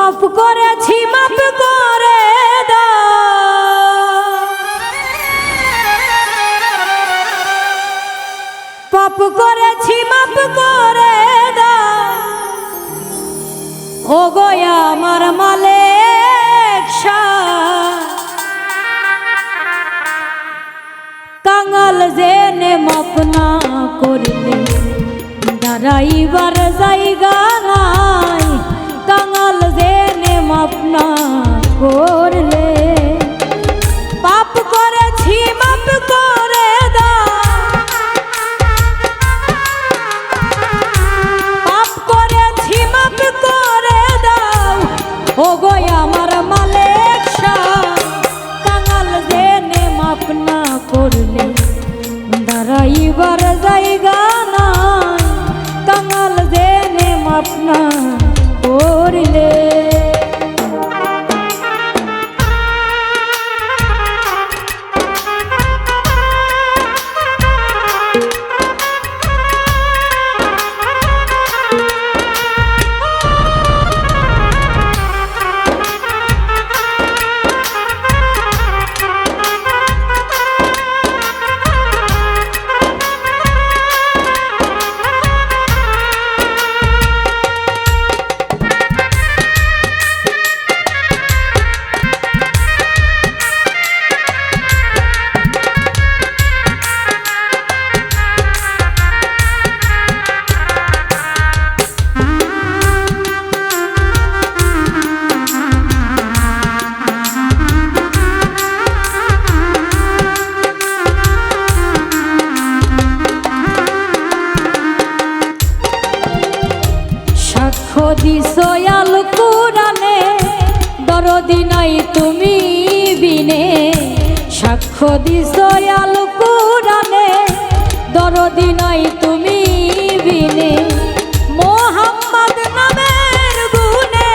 পাপ করেছি মাপ করে দাও, পাপ করেছি মাপ করে দাও, ও গো আমার মালিক শাহ। কাঙাল জেনে মাপ না করলে দাঁড়াইবার জায়গা নাই, কাঙাল জেনে মাপ না করলে। পাপ করেছি মাপ করে দাও, পাপ করেছি মাপ করে দাও, ও গো আমার মালিক শাহ। কাঙাল জেনে মাপ না করলে দাঁড়াইবার জায়গা নাই, কাঙাল জেনে মাপ না করলে। দিছো আল কুরআনে দরদি নাই তুমি বিনে, সাক্ষ্য দিছো আল কুরআনে দরদি নাই তুমি বিনে। মোহাম্মদ নামের গুণে,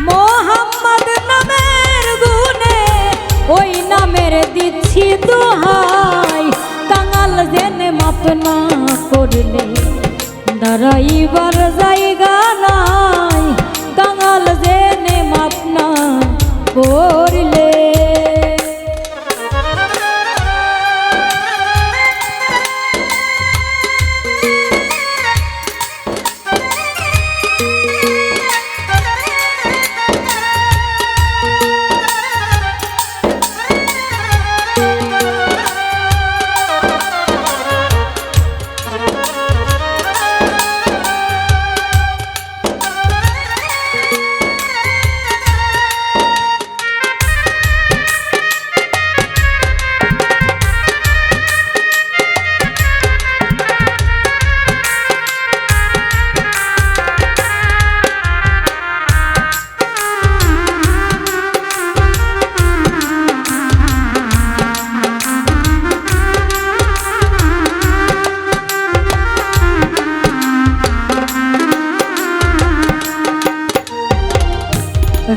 মোহাম্মদ নামের গুণে ওই নামের দিচ্ছি দোহাই, কাঙাল জেনে মাপ না করলে দাঁড়াইবার জায়গা নাই, কাঙাল জেনে মাপ না করলে।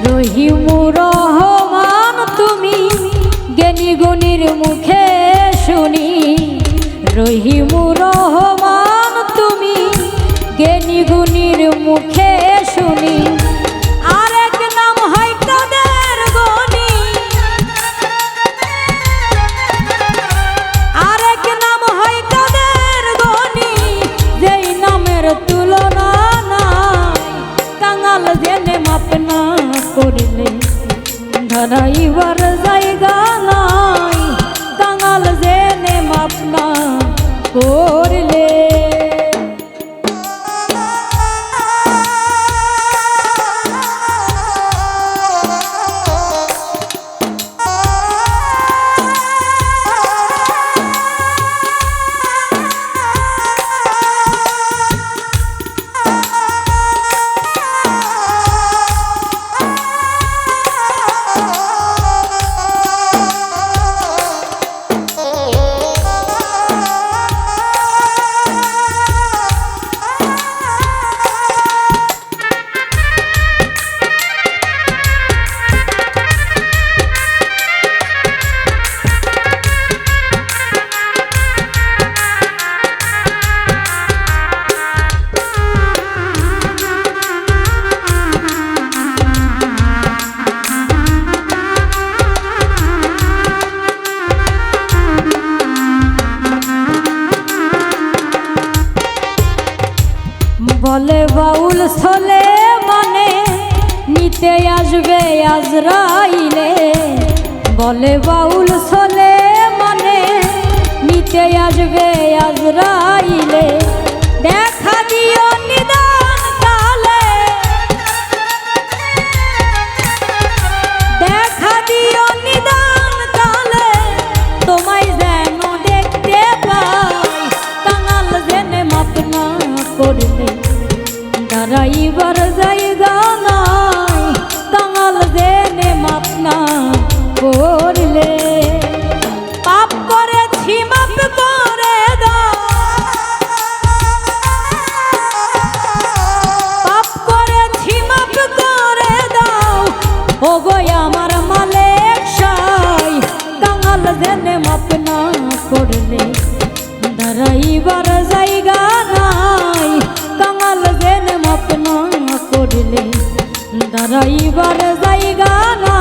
রহিমুর রহমান তুমি জ্ঞানী গুণীর মুখে শুনি, রহিমুর রহমান তুমি জ্ঞানী গুণীর মুখে শুনি। আরেক নাম হয় কাদের গনি, আরেক নাম হয় কাদের গনি, যেই নামের তুলনা নাই, কাঙাল জেনে মাপ না করলে দাঁড়াইবার জায়গা নাই, কাঙাল জেনে মাপ না করলে। বলে বাউল ছলে মানে নিতে আসবে আজরাইলে, বলে বাউল ছলে মানে নিতে আসবে আজরাইলে, দেখা দিও নিদান কালে, দেখা দিও নিদান কালে, তোমায় যেন দেখতে পাই, কাঙাল জেনে মাপ না করলে দাঁড়াইবার জায়গা নাই, কাঙাল জেনে মাপ না করলে। পাপ করেছি মাপ করে দাও, পাপ করেছি মাপ করে দাও, ও গো আমার মালিক সাই, কাঙাল জেনে মাপ না করলে দাঁড়াইবার জায়গা নাই, কাঙাল জেনে মাপ না করলে দাঁড়াইবার জায়গা নাই।